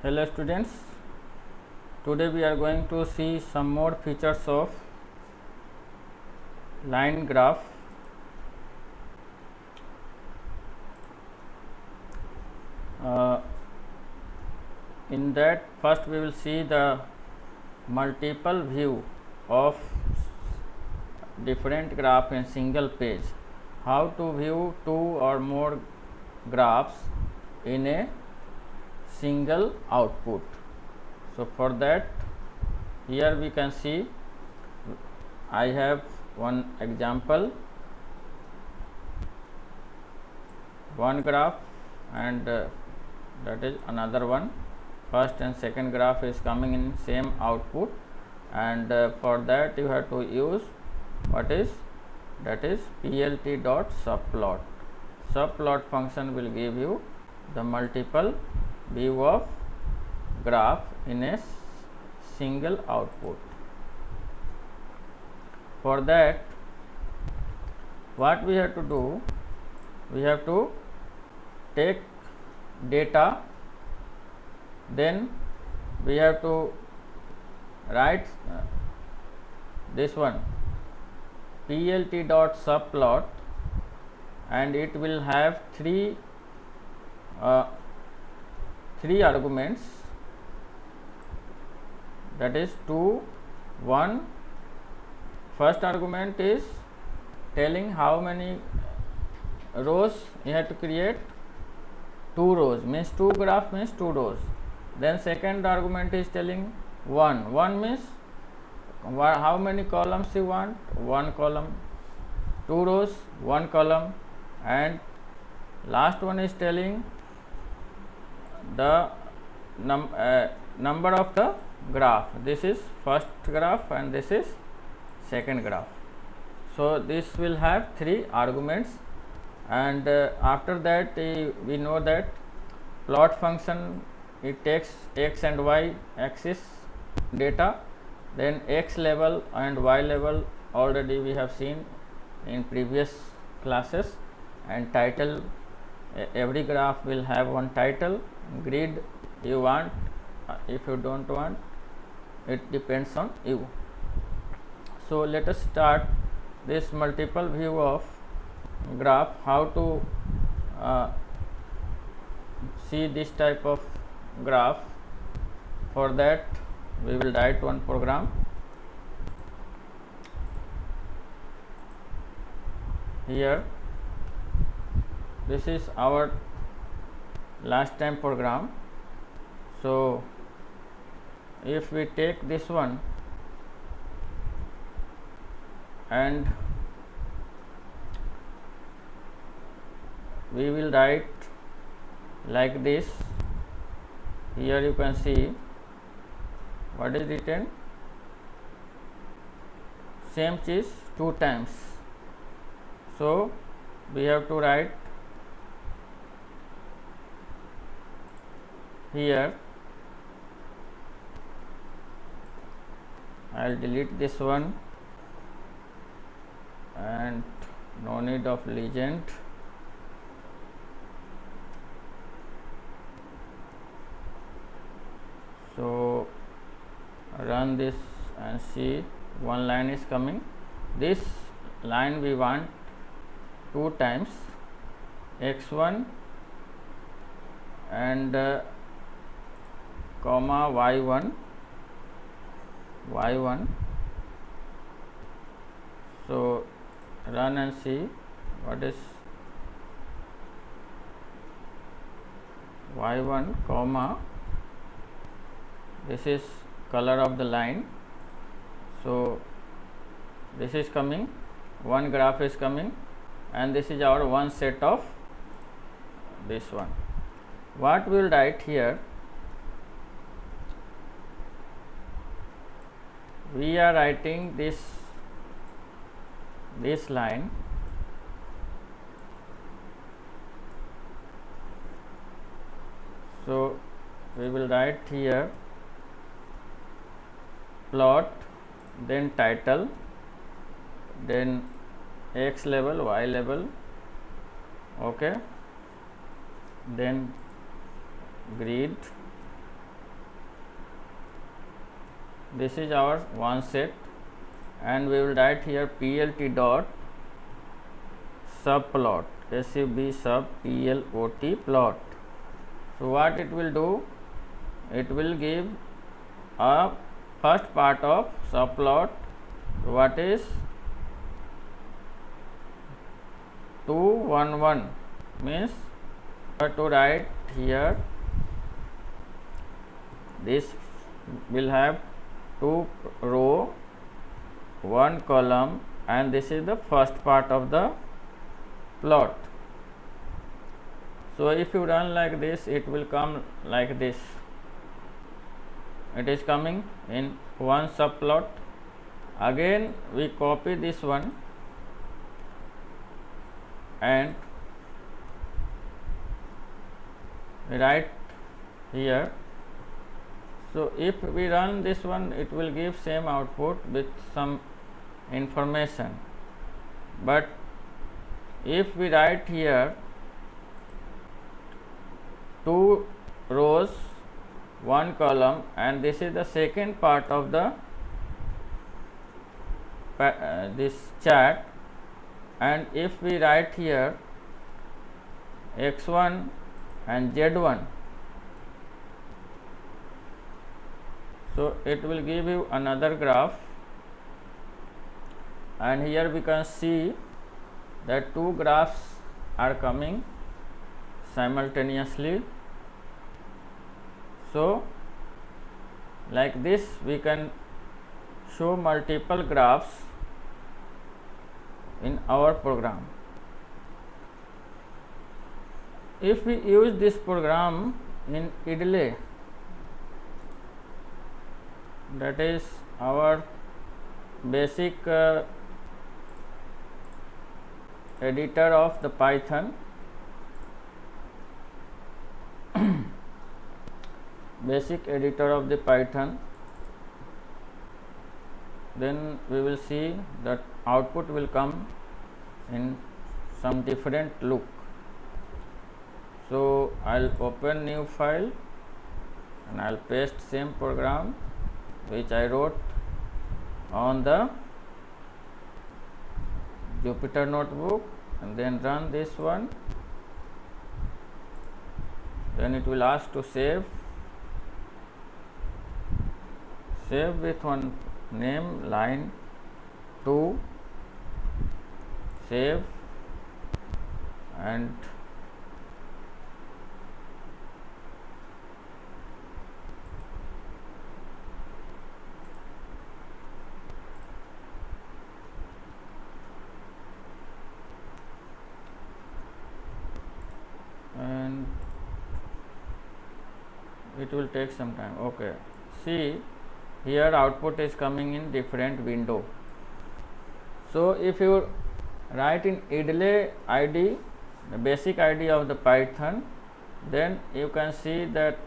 Hello students, today we are going to see some more features of line graph. In that, first we will see the multiple view of different graph in single page. How to view two or more graphs in a single output. So for that, here we can see I have one example, one graph, and that is another one. First and second graph is coming in same output, and for that you have to use that is plt.subplot. Subplot function will give you the multiple view of graph in a single output. For that, what we have to do, we have to take data, then we have to write this one plt.subplot, and it will have three arguments, that is 2, 1. First argument is telling how many rows you have to create. 2 rows means 2 graph means 2 rows. Then second argument is telling 1. 1 means how many columns you want. 1 column. 2 rows, 1 column. And last one is telling the number of the graph. This is first graph and this is second graph. So this will have 3 arguments, and after that we know that plot function, it takes x and y axis data, then x level and y level already we have seen in previous classes, and title, every graph will have one title. Grid you want, if you don't want, it depends on you. So let us start this multiple view of graph. How to see this type of graph? For that we will write one program. Here this is our last time program. So if we take this one and we will write like this. Here you can see what is written, same cheese 2 times. So we have to write here, I will delete this one and no need of legend. So run this and see one line is coming. This line we want 2 times, x1 and comma y1. So run and see what is y1 comma, this is color of the line. So this is coming, one graph is coming, and this is our one set of this one. What we will write here, we are writing this line, so we will write here plot, then title, then x level, y level, okay, then grid, this is our one set, and we will write here plt dot subplot, sub sub plot plot. So what it will do, it will give a first part of subplot, what is 211, means to write here this will have 2 row 1 column, and this is the first part of the plot. So if you run like this, it will come like this. It is coming in one subplot. Again we copy this one and write here. So if we run this one, it will give same output with some information, but if we write here 2 rows 1 column, and this is the second part of the this chart, and if we write here x1 and z1, so it will give you another graph, and here we can see that 2 graphs are coming simultaneously. So like this we can show multiple graphs in our program. If we use this program in idle, that is our basic editor of the Python, basic editor of the Python, then we will see that output will come in some different look. So I'll open new file and I'll paste same program which I wrote on the Jupyter notebook, and then run this one. Then it will ask to save with one name, line 2, save, and it will take some time. Okay, see here output is coming in different window. So if you write in idle id, the basic id of the Python, then you can see that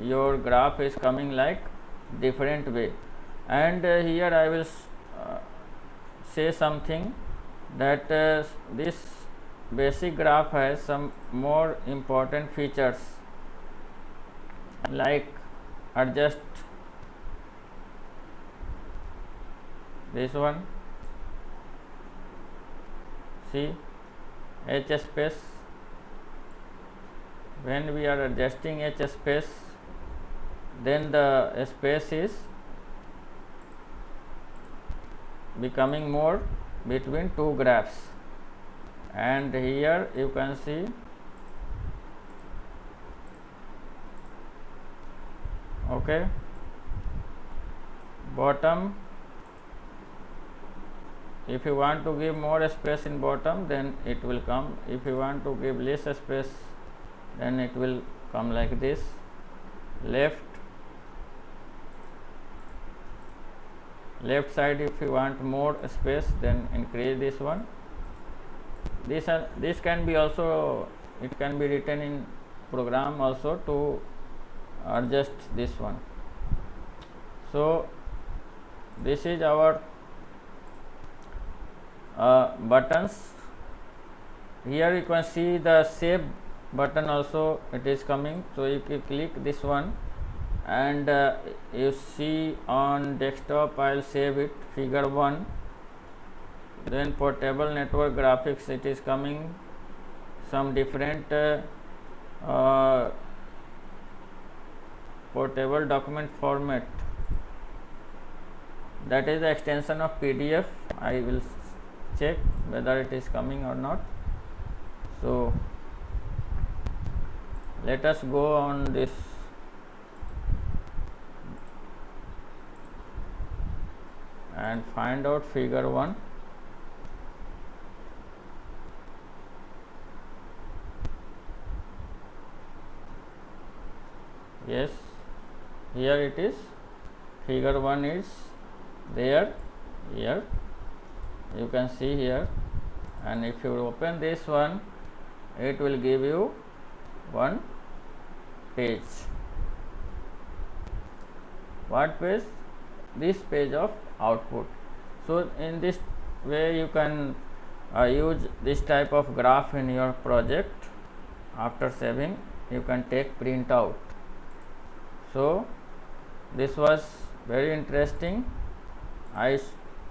your graph is coming like different way. And here I will say something that this basic graph has some more important features, like adjust this one, see h space, when we are adjusting h space, then the space is becoming more between 2 graphs, and here you can see okay, bottom, if you want to give more space in bottom, then it will come. If you want to give less space, then it will come like this. Left side, if you want more space, then increase this one. This can be also, it can be written in program also to adjust this one. So this is our buttons. Here you can see the save button also, it is coming. So if you click this one, and you see on desktop I'll save it, figure 1. Then portable network graphics, it is coming some different portable document format, that is the extension of PDF. I will check whether it is coming or not. So let us go on this and find out figure 1. Yes, here it is, figure 1 is there, here you can see here, and if you open this one, it will give you one page. What page? This page of output. So in this way you can use this type of graph in your project. After saving, you can take print out. So this was very interesting. I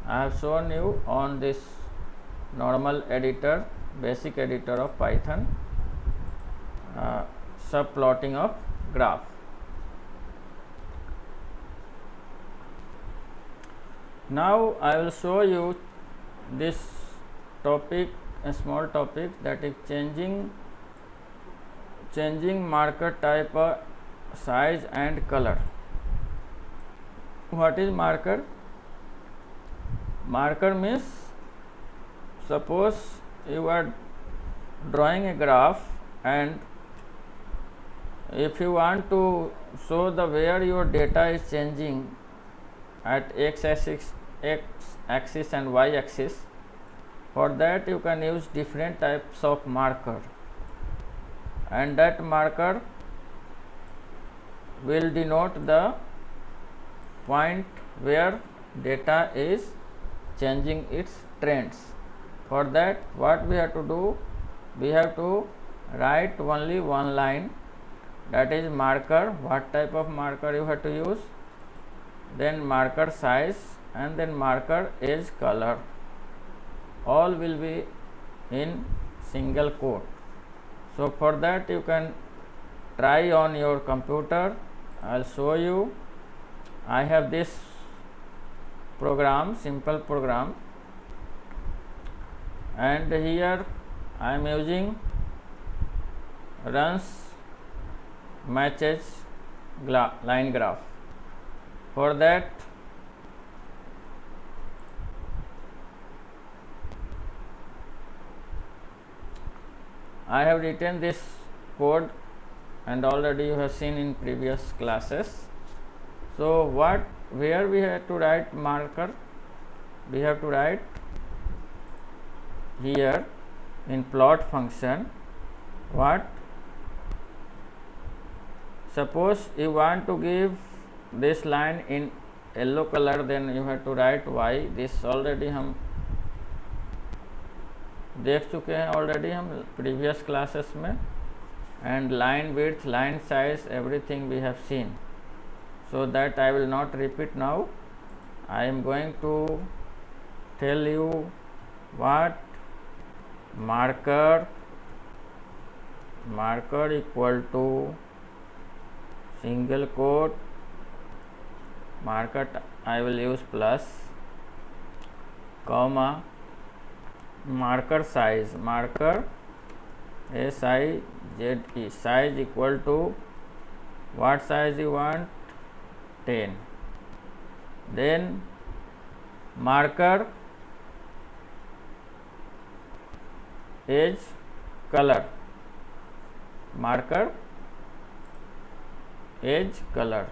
have shown you on this normal editor, basic editor of Python, subplotting of graph. Now I will show you this topic, a small topic, that is changing marker type, size and color. What is marker? Marker means, suppose you are drawing a graph, and if you want to show the where your data is changing at x axis and y axis, for that you can use different types of marker, and that marker will denote the point where data is changing its trends. For that, what we have to do, we have to write only one line, that is marker, what type of marker you have to use, then marker size, and then marker edge color. All will be in single quote. So for that you can try on your computer. I'll show you. I have this program, simple program, and here I am using runs matches line graph. For that, I have written this code, and already you have seen in previous classes. So where we have to write marker? We have to write here in plot function. What? Suppose you want to give this line in yellow color, then you have to write y. This already हम देख चुके हैं already हम previous classes में, and line width, line size, everything we have seen. So that I will not repeat now. I am going to tell you what marker equal to single quote marker, I will use plus, comma, marker size, marker size, size equal to what size you want, 10. Then marker edge color, marker edge color.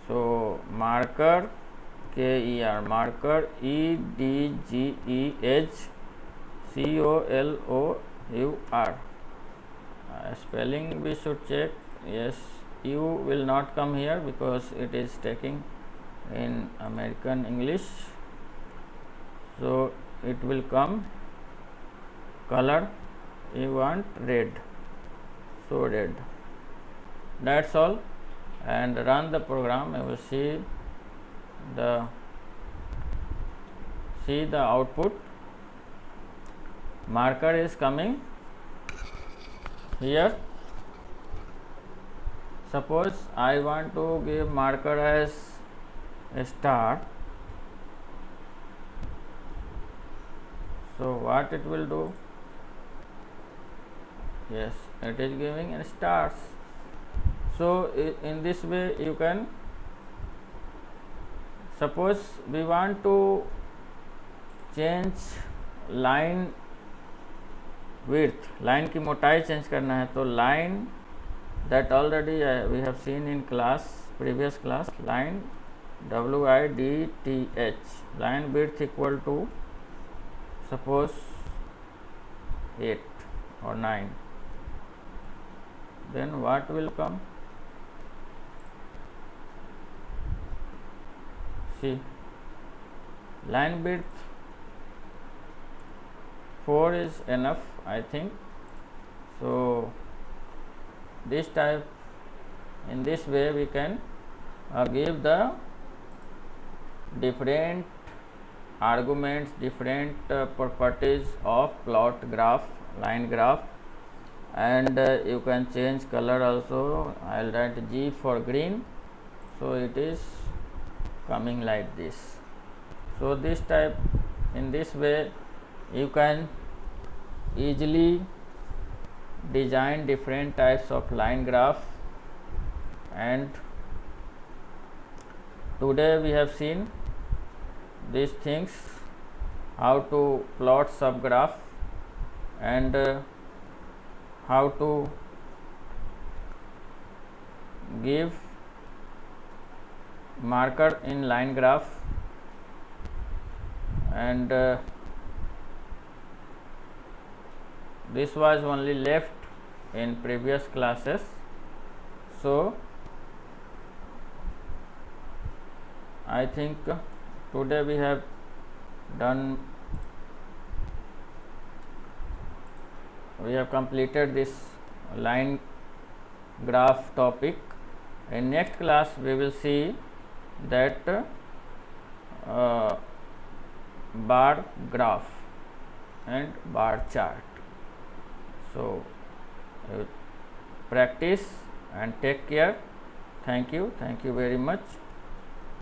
So marker KER, marker EDGE edge COLOUR. Spelling we should check. Yes, U will not come here because it is taking in American English. So it will come color, you want red, so red. That's all. and run the program, you will see the output. Marker is coming here. Suppose I want to give marker as a star, so what it will do? Yes, it is giving stars. So in this way you can, suppose we want to change line width, line की मोटाई change करना है, तो line that already we have seen in previous class, line width, line width equal to suppose 8 or 9, then what will come? See, line width 4 is enough, I think. So this type, in this way we can give the different arguments, different properties of plot graph, line graph, and you can change color also. I will write G for green, so it is coming like this. So this type, in this way you can easily design different types of line graph. And today we have seen these things, how to plot subgraph and how to give marker in line graph, and this was only left in previous classes. So I think today we have done, we have completed this line graph topic. In next class we will see that bar graph and bar chart. So practice and take care. Thank you very much.